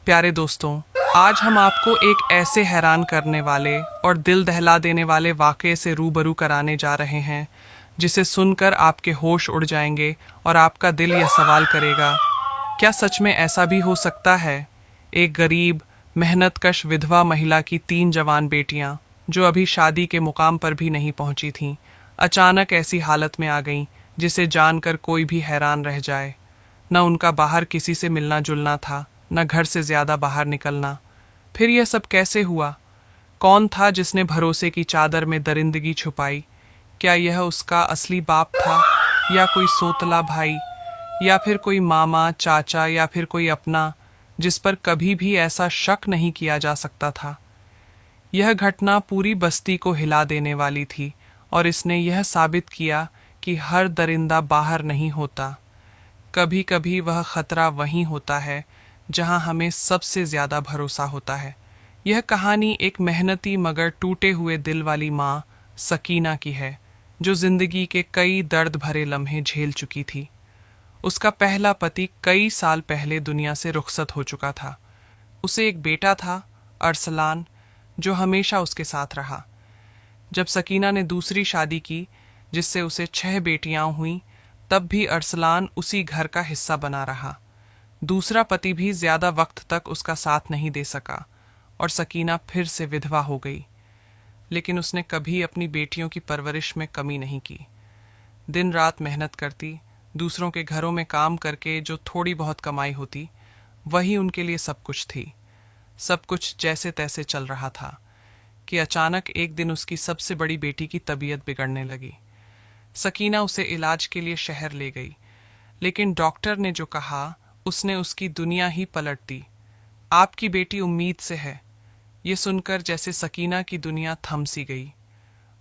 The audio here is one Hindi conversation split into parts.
प्यारे दोस्तों, आज हम आपको एक ऐसे हैरान करने वाले और दिल दहला देने वाले वाक़ये से रूबरू कराने जा रहे हैं जिसे सुनकर आपके होश उड़ जाएंगे और आपका दिल यह सवाल करेगा, क्या सच में ऐसा भी हो सकता है। एक गरीब मेहनतकश विधवा महिला की 3 जवान बेटियां, जो अभी शादी के मुकाम पर भी नहीं पहुंची थीं, अचानक ऐसी हालत में आ गईं जिसे जानकर कोई भी हैरान रह जाए। न उनका बाहर किसी से मिलना जुलना था, न घर से ज्यादा बाहर निकलना। फिर यह सब कैसे हुआ? कौन था जिसने भरोसे की चादर में दरिंदगी छुपाई? क्या यह उसका असली बाप था, या कोई सोतला भाई, या फिर कोई मामा, चाचा, या फिर कोई अपना जिस पर कभी भी ऐसा शक नहीं किया जा सकता था। यह घटना पूरी बस्ती को हिला देने वाली थी और इसने यह साबित किया कि हर दरिंदा बाहर नहीं होता। कभी कभी वह खतरा वहीं होता है जहां हमें सबसे ज्यादा भरोसा होता है। यह कहानी एक मेहनती मगर टूटे हुए दिल वाली माँ सकीना की है, जो जिंदगी के कई दर्द भरे लम्हे झेल चुकी थी। उसका पहला पति कई साल पहले दुनिया से रुखसत हो चुका था। उसे एक बेटा था, अरसलान, जो हमेशा उसके साथ रहा। जब सकीना ने दूसरी शादी की, जिससे उसे 6 बेटियां हुईं, तब भी अरसलान उसी घर का हिस्सा बना रहा। दूसरा पति भी ज्यादा वक्त तक उसका साथ नहीं दे सका और सकीना फिर से विधवा हो गई। लेकिन उसने कभी अपनी बेटियों की परवरिश में कमी नहीं की। दिन रात मेहनत करती, दूसरों के घरों में काम करके जो थोड़ी बहुत कमाई होती, वही उनके लिए सब कुछ थी। सब कुछ जैसे तैसे चल रहा था कि अचानक एक दिन उसकी सबसे बड़ी बेटी की तबीयत बिगड़ने लगी। सकीना उसे इलाज के लिए शहर ले गई, लेकिन डॉक्टर ने जो कहा उसने उसकी दुनिया ही पलट दी। आपकी बेटी उम्मीद से है। ये सुनकर जैसे सकीना की दुनिया थम सी गई।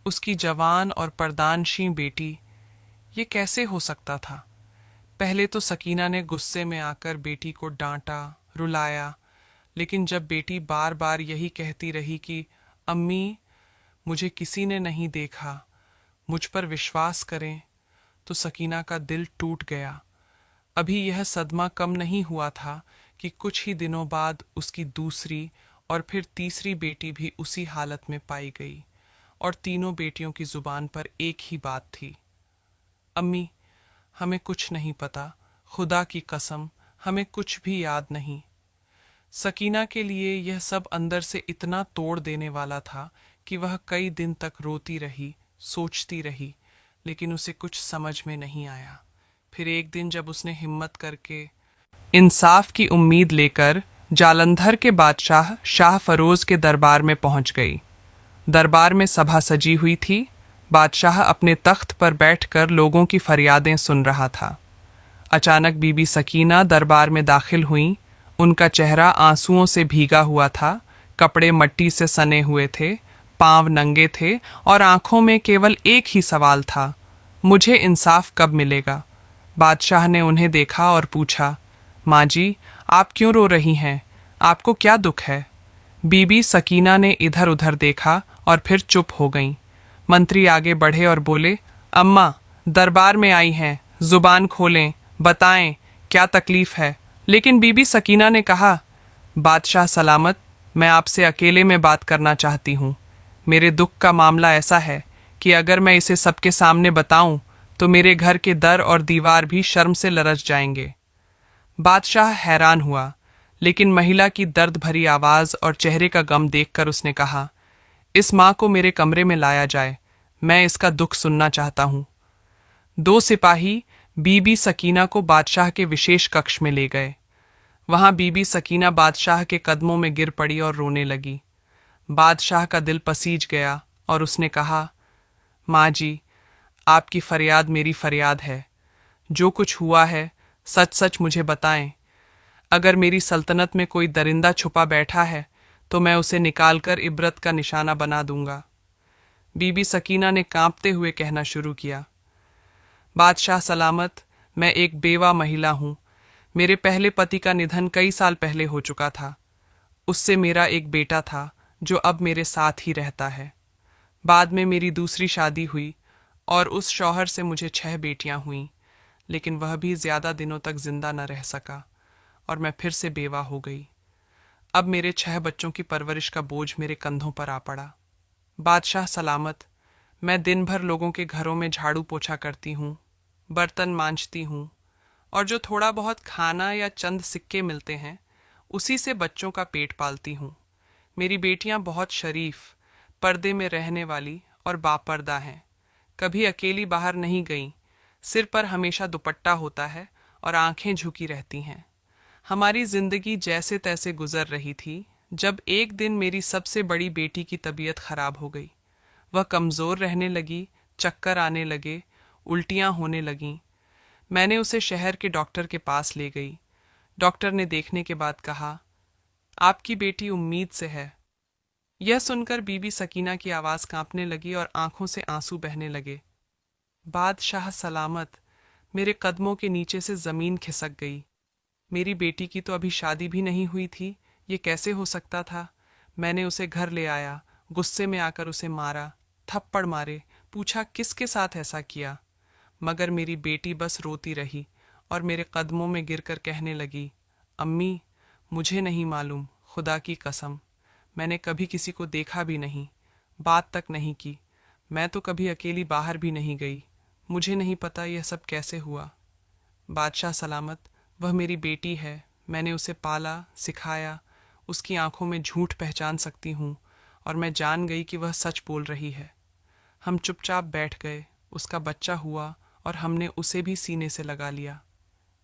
उसकी जवान और पर्दानशी बेटी, ये कैसे हो सकता था? पहले तो सकीना ने गुस्से में आकर बेटी को डांटा, रुलाया, लेकिन जब बेटी बार बार यही कहती रही कि अम्मी, मुझे किसी ने नहीं देखा, मुझ पर विश्वास करें, तो सकीना का दिल टूट गया। अभी यह सदमा कम नहीं हुआ था कि कुछ ही दिनों बाद उसकी दूसरी और फिर तीसरी बेटी भी उसी हालत में पाई गई और तीनों बेटियों की जुबान पर एक ही बात थी, अम्मी, हमें कुछ नहीं पता, खुदा की कसम हमें कुछ भी याद नहीं। सकीना के लिए यह सब अंदर से इतना तोड़ देने वाला था कि वह कई दिन तक रोती रही, सोचती रही, लेकिन उसे कुछ समझ में नहीं आया। फिर एक दिन जब उसने हिम्मत करके इंसाफ की उम्मीद लेकर जालंधर के बादशाह शाह फरोज के दरबार में पहुंच गई। दरबार में सभा सजी हुई थी। बादशाह अपने तख्त पर बैठकर लोगों की फरियादें सुन रहा था। अचानक बीबी सकीना दरबार में दाखिल हुईं। उनका चेहरा आंसुओं से भीगा हुआ था, कपड़े मट्टी से सने हुए थे, पांव नंगे थे और आंखों में केवल एक ही सवाल था, मुझे इंसाफ कब मिलेगा। बादशाह ने उन्हें देखा और पूछा, माँ जी, आप क्यों रो रही हैं? आपको क्या दुख है? बीबी सकीना ने इधर उधर देखा और फिर चुप हो गईं। मंत्री आगे बढ़े और बोले, अम्मा, दरबार में आई हैं, जुबान खोलें, बताएं क्या तकलीफ है। लेकिन बीबी सकीना ने कहा, बादशाह सलामत, मैं आपसे अकेले में बात करना चाहती हूँ। मेरे दुख का मामला ऐसा है कि अगर मैं इसे सबके सामने बताऊं तो मेरे घर के दर और दीवार भी शर्म से लरज जाएंगे। बादशाह हैरान हुआ, लेकिन महिला की दर्द भरी आवाज और चेहरे का गम देखकर उसने कहा, इस माँ को मेरे कमरे में लाया जाए, मैं इसका दुख सुनना चाहता हूँ। 2 सिपाही बीबी सकीना को बादशाह के विशेष कक्ष में ले गए। वहां बीबी सकीना बादशाह के कदमों में गिर पड़ी और रोने लगी। बादशाह का दिल पसीज गया और उसने कहा, माँ जी, आपकी फरियाद मेरी फरियाद है। जो कुछ हुआ है सच सच मुझे बताएं। अगर मेरी सल्तनत में कोई दरिंदा छुपा बैठा है तो मैं उसे निकालकर इबरत का निशाना बना दूंगा। बीबी सकीना ने कांपते हुए कहना शुरू किया, बादशाह सलामत, मैं एक बेवा महिला हूँ। मेरे पहले पति का निधन कई साल पहले हो चुका था। उससे मेरा एक बेटा था जो अब मेरे साथ ही रहता है। बाद में मेरी दूसरी शादी हुई और उस शौहर से मुझे 6 बेटियां हुईं, लेकिन वह भी ज्यादा दिनों तक जिंदा न रह सका और मैं फिर से बेवा हो गई। अब मेरे 6 बच्चों की परवरिश का बोझ मेरे कंधों पर आ पड़ा। बादशाह सलामत, मैं दिन भर लोगों के घरों में झाड़ू पोछा करती हूँ, बर्तन मांजती हूँ, और जो थोड़ा बहुत खाना या चंद सिक्के मिलते हैं उसी से बच्चों का पेट पालती हूँ। मेरी बेटियां बहुत शरीफ, पर्दे में रहने वाली और बापर्दा हैं। कभी अकेली बाहर नहीं गईं, सिर पर हमेशा दुपट्टा होता है और आंखें झुकी रहती हैं। हमारी जिंदगी जैसे तैसे गुजर रही थी जब एक दिन मेरी सबसे बड़ी बेटी की तबीयत खराब हो गई। वह कमजोर रहने लगी, चक्कर आने लगे, उल्टियां होने लगीं। मैंने उसे शहर के डॉक्टर के पास ले गई। डॉक्टर ने देखने के बाद कहा, आपकी बेटी उम्मीद से है। यह सुनकर बीबी सकीना की आवाज कांपने लगी और आंखों से आंसू बहने लगे। बादशाह सलामत, मेरे कदमों के नीचे से जमीन खिसक गई। मेरी बेटी की तो अभी शादी भी नहीं हुई थी, ये कैसे हो सकता था। मैंने उसे घर ले आया, गुस्से में आकर उसे मारा, थप्पड़ मारे, पूछा किसके साथ ऐसा किया। मगर मेरी बेटी बस रोती रही और मेरे कदमों में गिरकर कहने लगी, अम्मी, मुझे नहीं मालूम, खुदा की कसम, मैंने कभी किसी को देखा भी नहीं, बात तक नहीं की। मैं तो कभी अकेली बाहर भी नहीं गई, मुझे नहीं पता यह सब कैसे हुआ। बादशाह सलामत, वह मेरी बेटी है, मैंने उसे पाला, सिखाया, उसकी आंखों में झूठ पहचान सकती हूँ और मैं जान गई कि वह सच बोल रही है। हम चुपचाप बैठ गए, उसका बच्चा हुआ और हमने उसे भी सीने से लगा लिया।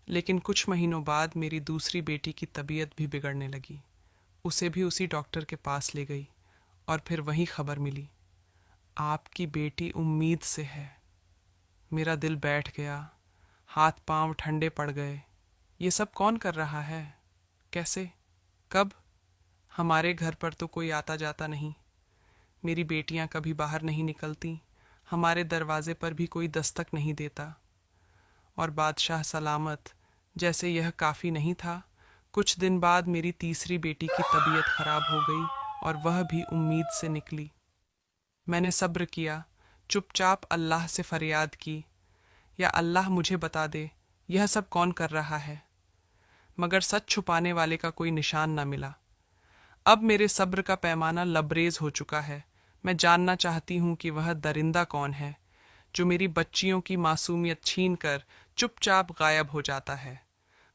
लेकिन कुछ महीनों बाद मेरी दूसरी बेटी की तबीयत भी बिगड़ने लगी। उसे भी उसी डॉक्टर के पास ले गई और फिर वही खबर मिली, आपकी बेटी उम्मीद से है। मेरा दिल बैठ गया, हाथ पांव ठंडे पड़ गए। ये सब कौन कर रहा है, कैसे, कब? हमारे घर पर तो कोई आता जाता नहीं, मेरी बेटियां कभी बाहर नहीं निकलती, हमारे दरवाजे पर भी कोई दस्तक नहीं देता। और बादशाह सलामत, जैसे यह काफ़ी नहीं था, कुछ दिन बाद मेरी तीसरी बेटी की तबीयत खराब हो गई और वह भी उम्मीद से निकली। मैंने सब्र किया, चुपचाप अल्लाह से फरियाद की, या अल्लाह मुझे बता दे यह सब कौन कर रहा है। मगर सच छुपाने वाले का कोई निशान न मिला। अब मेरे सब्र का पैमाना लबरेज हो चुका है। मैं जानना चाहती हूँ कि वह दरिंदा कौन है जो मेरी बच्चियों की मासूमियत छीन कर चुपचाप गायब हो जाता है।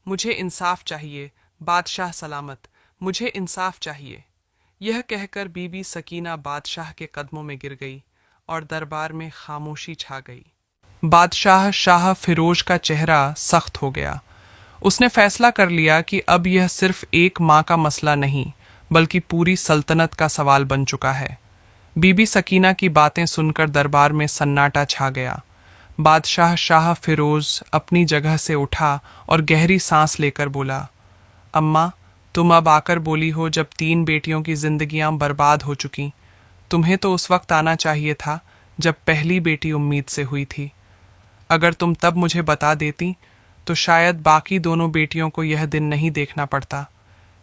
मुझे इंसाफ चाहिए, बादशाह सलामत, मुझे इंसाफ चाहिए। यह कहकर बीबी सकीना बादशाह के कदमों में गिर गई और दरबार में खामोशी छा गई। बादशाह शाह फिरोज का चेहरा सख्त हो गया। उसने फैसला कर लिया कि अब यह सिर्फ एक माँ का मसला नहीं बल्कि पूरी सल्तनत का सवाल बन चुका है। बीबी सकीना की बातें सुनकर दरबार में सन्नाटा छा गया। बादशाह शाह फिरोज अपनी जगह से उठा और गहरी सांस लेकर बोला, अम्मा, तुम अब आकर बोली हो जब 3 बेटियों की जिंदगियां बर्बाद हो चुकी। तुम्हें तो उस वक्त आना चाहिए था जब पहली बेटी उम्मीद से हुई थी। अगर तुम तब मुझे बता देती तो शायद बाकी दोनों बेटियों को यह दिन नहीं देखना पड़ता।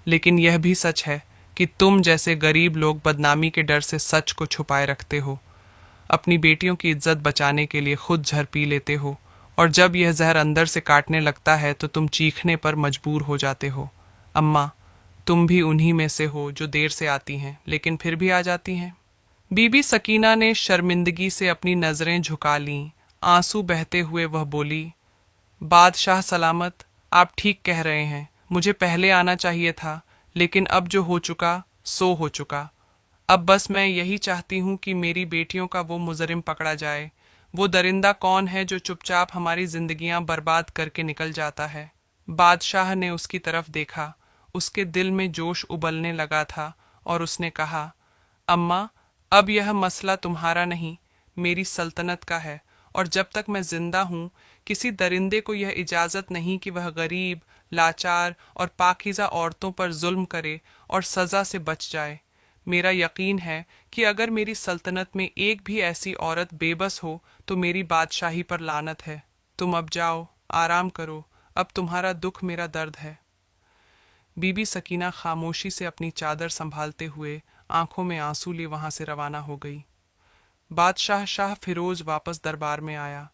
लेकिन यह भी सच है कि तुम जैसे गरीब लोग बदनामी के डर से सच को छुपाए रखते हो, अपनी बेटियों की इज्जत बचाने के लिए खुद जहर पी लेते हो, और जब यह जहर अंदर से काटने लगता है तो तुम चीखने पर मजबूर हो जाते हो। अम्मा, तुम भी उन्हीं में से हो जो देर से आती हैं लेकिन फिर भी आ जाती हैं। बीबी सकीना ने शर्मिंदगी से अपनी नजरें झुका लीं। आंसू बहते हुए वह बोली, बादशाह सलामत, आप ठीक कह रहे हैं, मुझे पहले आना चाहिए था, लेकिन अब जो हो चुका सो हो चुका। अब बस मैं यही चाहती हूँ कि मेरी बेटियों का वो मुजरिम पकड़ा जाए। वो दरिंदा कौन है जो चुपचाप हमारी जिंदगियां बर्बाद करके निकल जाता है। बादशाह ने उसकी तरफ देखा, उसके दिल में जोश उबलने लगा था और उसने कहा, अम्मा, अब यह मसला तुम्हारा नहीं, मेरी सल्तनत का है, और जब तक मैं जिंदा हूँ किसी दरिंदे को यह इजाज़त नहीं कि वह गरीब, लाचार और पाकीज़ा औरतों पर जुल्म करे और सज़ा से बच जाए। मेरा यकीन है कि अगर मेरी सल्तनत में एक भी ऐसी औरत बेबस हो तो मेरी बादशाही पर लानत है। तुम अब जाओ, आराम करो, अब तुम्हारा दुख मेरा दर्द है। बीबी सकीना खामोशी से अपनी चादर संभालते हुए आंखों में आंसू लिए वहां से रवाना हो गई। बादशाह शाह फिरोज वापस दरबार में आया,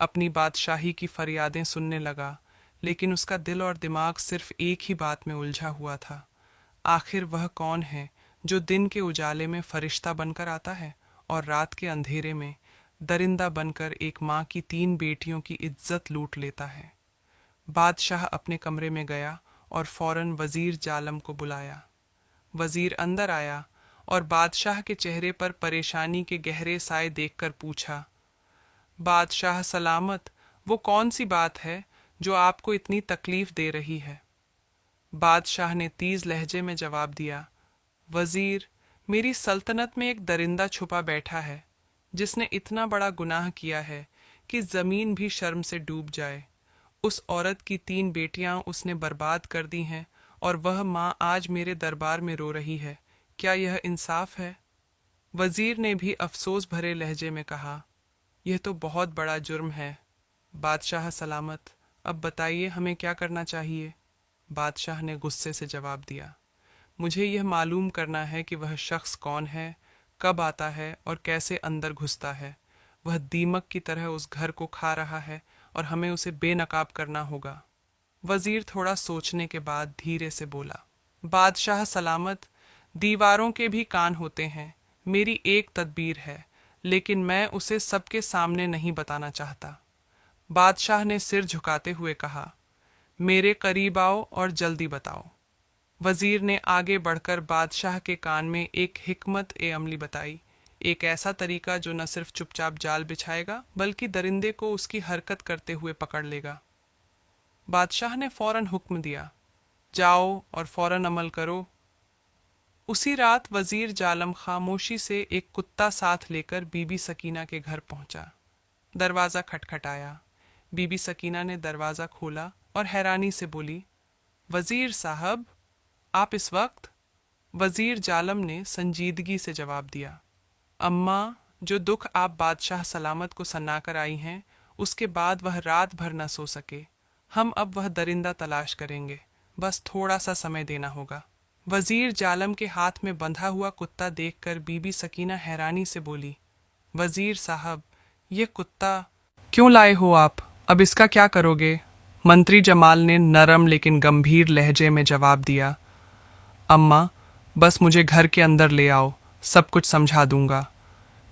अपनी बादशाही की फरियादें सुनने लगा, लेकिन उसका दिल और दिमाग सिर्फ एक ही बात में उलझा हुआ था, आखिर वह कौन है जो दिन के उजाले में फरिश्ता बनकर आता है और रात के अंधेरे में दरिंदा बनकर एक माँ की 3 बेटियों की इज्जत लूट लेता है। बादशाह अपने कमरे में गया और फौरन वजीर जालम को बुलाया। वजीर अंदर आया और बादशाह के चेहरे पर परेशानी के गहरे साए देखकर पूछा, बादशाह सलामत, वो कौन सी बात है जो आपको इतनी तकलीफ दे रही है? बादशाह ने तेज लहजे में जवाब दिया, वजीर, मेरी सल्तनत में एक दरिंदा छुपा बैठा है जिसने इतना बड़ा गुनाह किया है कि जमीन भी शर्म से डूब जाए। उस औरत की 3 बेटियां उसने बर्बाद कर दी हैं और वह माँ आज मेरे दरबार में रो रही है। क्या यह इंसाफ है? वजीर ने भी अफसोस भरे लहजे में कहा, यह तो बहुत बड़ा जुर्म है। बादशाह सलामत, अब बताइए हमें क्या करना चाहिए? बादशाह ने गुस्से से जवाब दिया, मुझे यह मालूम करना है कि वह शख्स कौन है, कब आता है और कैसे अंदर घुसता है। वह दीमक की तरह उस घर को खा रहा है और हमें उसे बेनकाब करना होगा। वजीर थोड़ा सोचने के बाद धीरे से बोला, बादशाह सलामत, दीवारों के भी कान होते हैं। मेरी एक तदबीर है, लेकिन मैं उसे सबके सामने नहीं बताना चाहता। बादशाह ने सिर झुकाते हुए कहा, मेरे करीब आओ और जल्दी बताओ। वजीर ने आगे बढ़कर बादशाह के कान में एक हिकमत ए अमली बताई, एक ऐसा तरीका जो न सिर्फ चुपचाप जाल बिछाएगा बल्कि दरिंदे को उसकी हरकत करते हुए पकड़ लेगा। बादशाह ने फौरन हुक्म दिया, जाओ और फौरन अमल करो। उसी रात वजीर जालम खामोशी से एक कुत्ता साथ लेकर बीबी सकीना के घर पहुंचा। दरवाज़ा खटखटाया। बीबी सकीना ने दरवाज़ा खोला और हैरानी से बोली, वजीर साहब, आप इस वक्त? वजीर जालम ने संजीदगी से जवाब दिया, अम्मा, जो दुख आप बादशाह सलामत को सन्नाकर आई हैं, उसके बाद वह रात भर न सो सके। हम अब वह दरिंदा तलाश करेंगे, बस थोड़ा सा समय देना होगा। वजीर जालम के हाथ में बंधा हुआ कुत्ता देखकर बीबी सकीना हैरानी से बोली, वजीर साहब, ये कुत्ता क्यों लाए हो आप? अब इसका क्या करोगे? मंत्री जमाल ने नरम लेकिन गंभीर लहजे में जवाब दिया, अम्मा, बस मुझे घर के अंदर ले आओ, सब कुछ समझा दूंगा।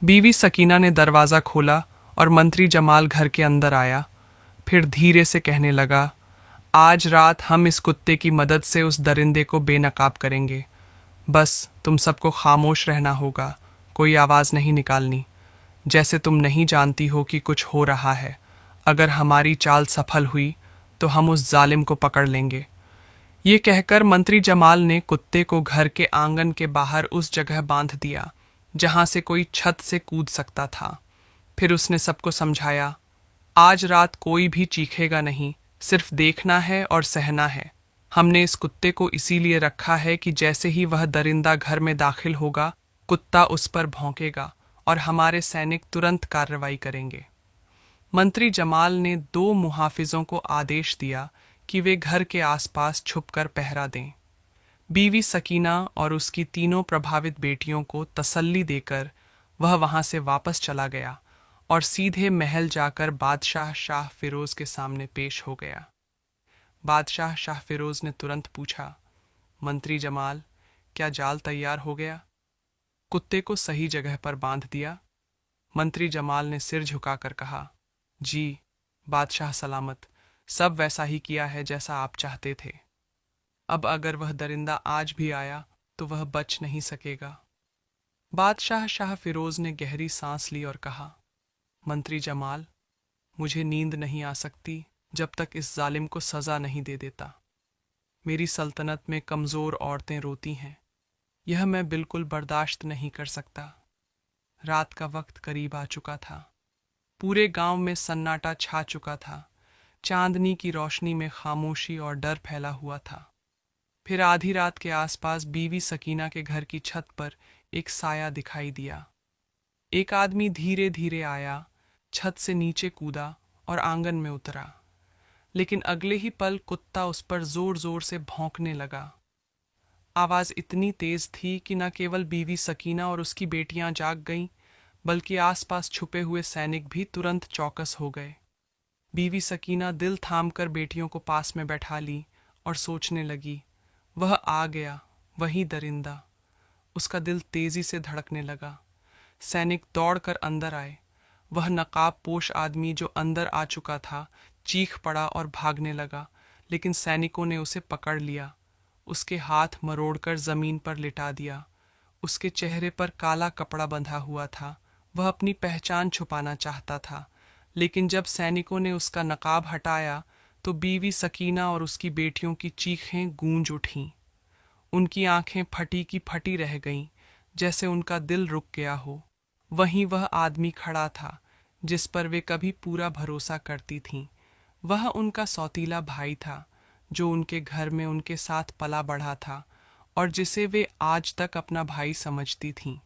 बीवी सकीना ने दरवाज़ा खोला और मंत्री जमाल घर के अंदर आया। फिर धीरे से कहने लगा, आज रात हम इस कुत्ते की मदद से उस दरिंदे को बेनकाब करेंगे। बस तुम सबको खामोश रहना होगा, कोई आवाज़ नहीं निकालनी, जैसे तुम नहीं जानती हो कि कुछ हो रहा है। अगर हमारी चाल सफल हुई तो हम उस जालिम को पकड़ लेंगे। ये कहकर मंत्री जमाल ने कुत्ते को घर के आंगन के बाहर उस जगह बांध दिया जहां से कोई छत से कूद सकता था। फिर उसने सबको समझाया, आज रात कोई भी चीखेगा नहीं, सिर्फ देखना है और सहना है। हमने इस कुत्ते को इसीलिए रखा है कि जैसे ही वह दरिंदा घर में दाखिल होगा, कुत्ता उस पर भौंकेगा और हमारे सैनिक तुरंत कार्रवाई करेंगे। मंत्री जमाल ने 2 मुहाफिजों को आदेश दिया कि वे घर के आसपास छुपकर पहरा दें। बीवी सकीना और उसकी 3 प्रभावित बेटियों को तसल्ली देकर वह वहां से वापस चला गया और सीधे महल जाकर बादशाह शाह फिरोज के सामने पेश हो गया। बादशाह शाह फिरोज ने तुरंत पूछा, मंत्री जमाल, क्या जाल तैयार हो गया? कुत्ते को सही जगह पर बांध दिया? मंत्री जमाल ने सिर झुकाकर कहा, जी बादशाह सलामत, सब वैसा ही किया है जैसा आप चाहते थे। अब अगर वह दरिंदा आज भी आया तो वह बच नहीं सकेगा। बादशाह शाह फिरोज ने गहरी सांस ली और कहा, मंत्री जमाल, मुझे नींद नहीं आ सकती जब तक इस जालिम को सजा नहीं दे देता। मेरी सल्तनत में कमज़ोर औरतें रोती हैं, यह मैं बिल्कुल बर्दाश्त नहीं कर सकता। रात का वक्त करीब आ चुका था। पूरे गांव में सन्नाटा छा चुका था। चांदनी की रोशनी में खामोशी और डर फैला हुआ था। फिर आधी रात के आसपास बीवी सकीना के घर की छत पर एक साया दिखाई दिया। एक आदमी धीरे धीरे आया, छत से नीचे कूदा और आंगन में उतरा, लेकिन अगले ही पल कुत्ता उस पर जोर जोर से भौंकने लगा। आवाज इतनी तेज थी कि न केवल बीवी सकीना और उसकी बेटियां जाग गईं, बल्कि आसपास छुपे हुए सैनिक भी तुरंत चौकस हो गए। बीवी सकीना दिल थामकर बेटियों को पास में बैठा ली और सोचने लगी, वह आ गया, वही दरिंदा। उसका दिल तेजी से धड़कने लगा। सैनिक दौड़कर अंदर आए। वह नकाब पोश आदमी जो अंदर आ चुका था चीख पड़ा और भागने लगा, लेकिन सैनिकों ने उसे पकड़ लिया। उसके हाथ मरोड़कर जमीन पर लिटा दिया। उसके चेहरे पर काला कपड़ा बंधा हुआ था। वह अपनी पहचान छुपाना चाहता था, लेकिन जब सैनिकों ने उसका नकाब हटाया तो बीवी सकीना और उसकी बेटियों की चीखें गूंज उठीं। उनकी आंखें फटी की फटी रह गईं, जैसे उनका दिल रुक गया हो। वहीं वह आदमी खड़ा था जिस पर वे कभी पूरा भरोसा करती थीं। वह उनका सौतीला भाई था, जो उनके घर में उनके साथ पला बढ़ा था और जिसे वे आज तक अपना भाई समझती थीं।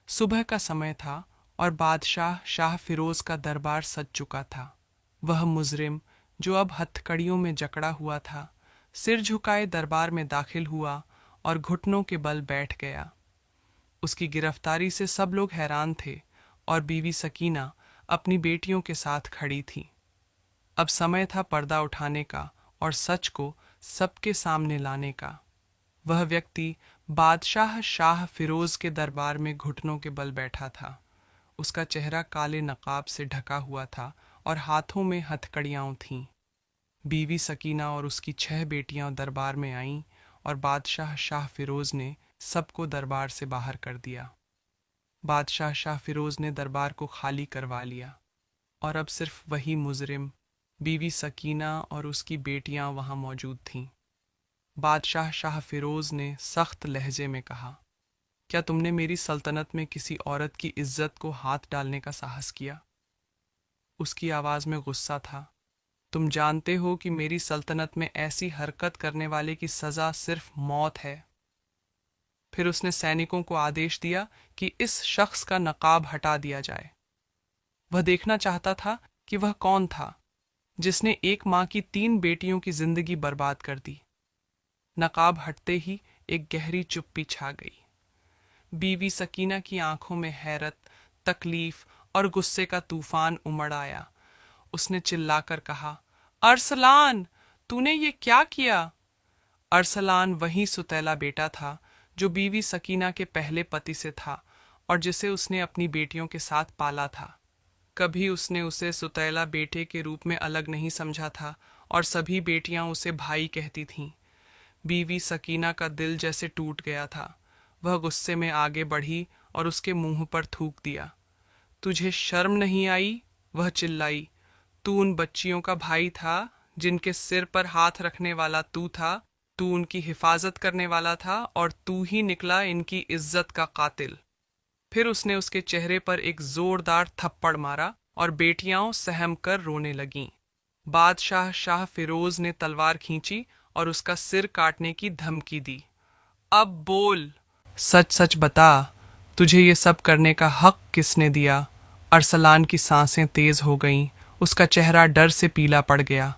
सुबह का समय था और बादशाह शाह फिरोज का दरबार सज चुका था। वह मुजरिम, जो अब हथकड़ियों में जकड़ा हुआ था, सिर झुकाए दरबार में दाखिल हुआ और घुटनों के बल बैठ गया। उसकी गिरफ्तारी से सब लोग हैरान थे और बीवी सकीना अपनी बेटियों के साथ खड़ी थी। अब समय था पर्दा उठाने का और सच को सबके सामने लाने का। वह व्यक्ति बादशाह शाह फिरोज के दरबार में घुटनों के बल बैठा था। उसका चेहरा काले नकाब से ढका हुआ था और हाथों में हथकड़ियां थीं। बीवी सकीना और उसकी 6 बेटियां दरबार में आईं और बादशाह शाह फिरोज ने सबको दरबार से बाहर कर दिया। बादशाह शाह फिरोज ने दरबार को खाली करवा लिया और अब सिर्फ वही मुजरिम, बीवी सकीना और उसकी बेटियां वहां मौजूद थीं। बादशाह शाह फिरोज ने सख्त लहजे में कहा, क्या तुमने मेरी सल्तनत में किसी औरत की इज्जत को हाथ डालने का साहस किया? उसकी आवाज में गुस्सा था। तुम जानते हो कि मेरी सल्तनत में ऐसी हरकत करने वाले की सजा सिर्फ मौत है। फिर उसने सैनिकों को आदेश दिया कि इस शख्स का नकाब हटा दिया जाए। वह देखना चाहता था कि वह कौन था जिसने एक मां की 3 बेटियों की जिंदगी बर्बाद कर दी। नकाब हटते ही एक गहरी चुप्पी छा गई। बीवी सकीना की आंखों में हैरत, तकलीफ और गुस्से का तूफान उमड़ आया। उसने चिल्लाकर कहा, अरसलान, तूने ये क्या किया? अरसलान वही सुतैला बेटा था जो बीवी सकीना के पहले पति से था और जिसे उसने अपनी बेटियों के साथ पाला था। कभी उसने उसे सुतैला बेटे के रूप में अलग नहीं समझा था और सभी बेटियां उसे भाई कहती थीं। बीवी सकीना का दिल जैसे टूट गया था। वह गुस्से में आगे बढ़ी और उसके मुंह पर थूक दिया। तुझे शर्म नहीं आई? वह चिल्लाई। तू उन बच्चियों का भाई था जिनके सिर पर हाथ रखने वाला तू था। तू उनकी हिफाजत करने वाला था और तू ही निकला इनकी इज्जत का कातिल। फिर उसने उसके चेहरे पर एक जोरदार थप्पड़ मारा और बेटियां सहम कर रोने लगीं। बादशाह शाह फिरोज ने तलवार खींची और उसका सिर काटने की धमकी दी। अब बोल, सच सच बता, तुझे ये सब करने का हक किसने दिया? अरसलान की सांसें तेज हो गईं। उसका चेहरा डर से पीला पड़ गया।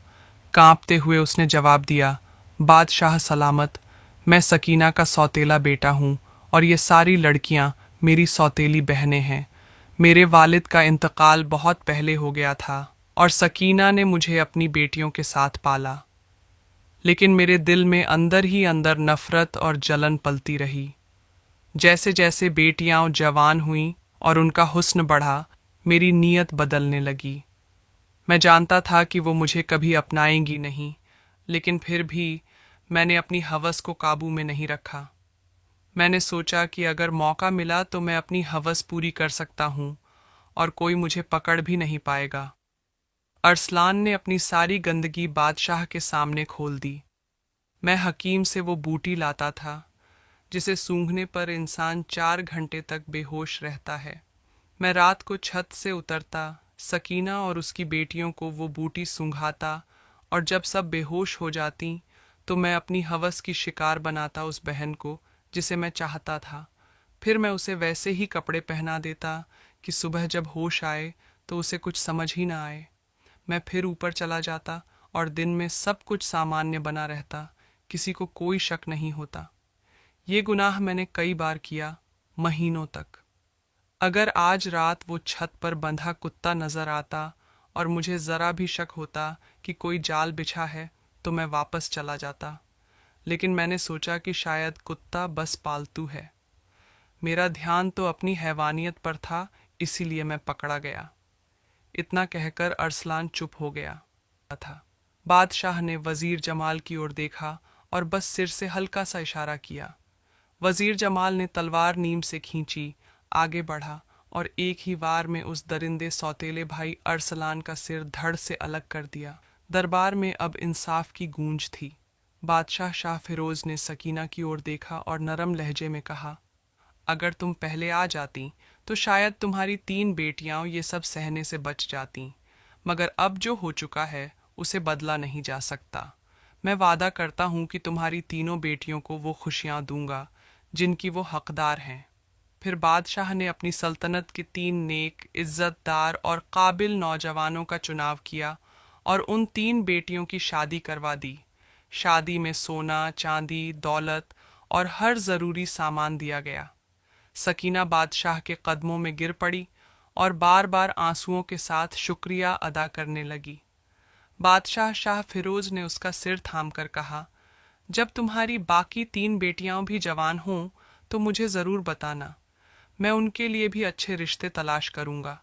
कांपते हुए उसने जवाब दिया, बादशाह सलामत, मैं सकीना का सौतेला बेटा हूँ और ये सारी लड़कियाँ मेरी सौतेली बहनें हैं। मेरे वालिद का इंतकाल बहुत पहले हो गया था और सकीना ने मुझे अपनी बेटियों के साथ पाला, लेकिन मेरे दिल में अंदर ही अंदर नफरत और जलन पलती रही। जैसे जैसे बेटियां जवान हुईं और उनका हुस्न बढ़ा, मेरी नीयत बदलने लगी। मैं जानता था कि वो मुझे कभी अपनाएंगी नहीं, लेकिन फिर भी मैंने अपनी हवस को काबू में नहीं रखा। मैंने सोचा कि अगर मौका मिला तो मैं अपनी हवस पूरी कर सकता हूँ और कोई मुझे पकड़ भी नहीं पाएगा। अरसलान ने अपनी सारी गंदगी बादशाह के सामने खोल दी। मैं हकीम से वो बूटी लाता था जिसे सूंघने पर इंसान 4 घंटे तक बेहोश रहता है। मैं रात को छत से उतरता, सकीना और उसकी बेटियों को वो बूटी सूंघाता और जब सब बेहोश हो जाती तो मैं अपनी हवस की शिकार बनाता उस बहन को जिसे मैं चाहता था। फिर मैं उसे वैसे ही कपड़े पहना देता कि सुबह जब होश आए तो उसे कुछ समझ ही ना आए। मैं फिर ऊपर चला जाता और दिन में सब कुछ सामान्य बना रहता, किसी को कोई शक नहीं होता। ये गुनाह मैंने कई बार किया, महीनों तक। अगर आज रात वो छत पर बंधा कुत्ता नजर आता और मुझे जरा भी शक होता कि कोई जाल बिछा है तो मैं वापस चला जाता। लेकिन मैंने सोचा कि शायद कुत्ता बस पालतू है। मेरा ध्यान तो अपनी हैवानियत पर था, इसीलिए मैं पकड़ा गया। इतना कहकर अरसलान चुप हो गया था। बादशाह ने वजीर जमाल की ओर देखा और बस सिर से हल्का सा इशारा किया। वजीर जमाल ने तलवार नीम से खींची, आगे बढ़ा और एक ही वार में उस दरिंदे सौतेले भाई अरसलान का सिर धड़ से अलग कर दिया। दरबार में अब इंसाफ की गूंज थी। बादशाह शाह फिरोज ने सकीना की ओर देखा और नरम लहजे में कहा, अगर तुम पहले आ जाती तो शायद तुम्हारी 3 बेटियां ये सब सहने से बच जाती, मगर अब जो हो चुका है उसे बदला नहीं जा सकता। मैं वादा करता हूं कि तुम्हारी तीनों बेटियों को वो खुशियां दूंगा जिनकी वो हकदार हैं। फिर बादशाह ने अपनी सल्तनत के 3 नेक, इज्जतदार और काबिल नौजवानों का चुनाव किया और उन 3 बेटियों की शादी करवा दी। शादी में सोना, चांदी, दौलत और हर ज़रूरी सामान दिया गया। सकीना बादशाह के कदमों में गिर पड़ी और बार बार आंसुओं के साथ शुक्रिया अदा करने लगी। बादशाह शाह फिरोज ने उसका सिर थामकर कहा, जब तुम्हारी बाकी 3 बेटियां भी जवान हों तो मुझे ज़रूर बताना, मैं उनके लिए भी अच्छे रिश्ते तलाश करूंगा।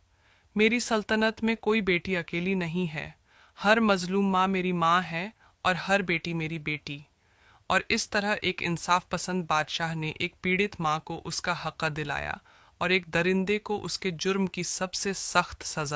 मेरी सल्तनत में कोई बेटी अकेली नहीं है, हर मजलूम माँ मेरी माँ है और हर बेटी मेरी बेटी। और इस तरह एक इंसाफ पसंद बादशाह ने एक पीड़ित माँ को उसका हक़ दिलाया और एक दरिंदे को उसके जुर्म की सबसे सख्त सज़ा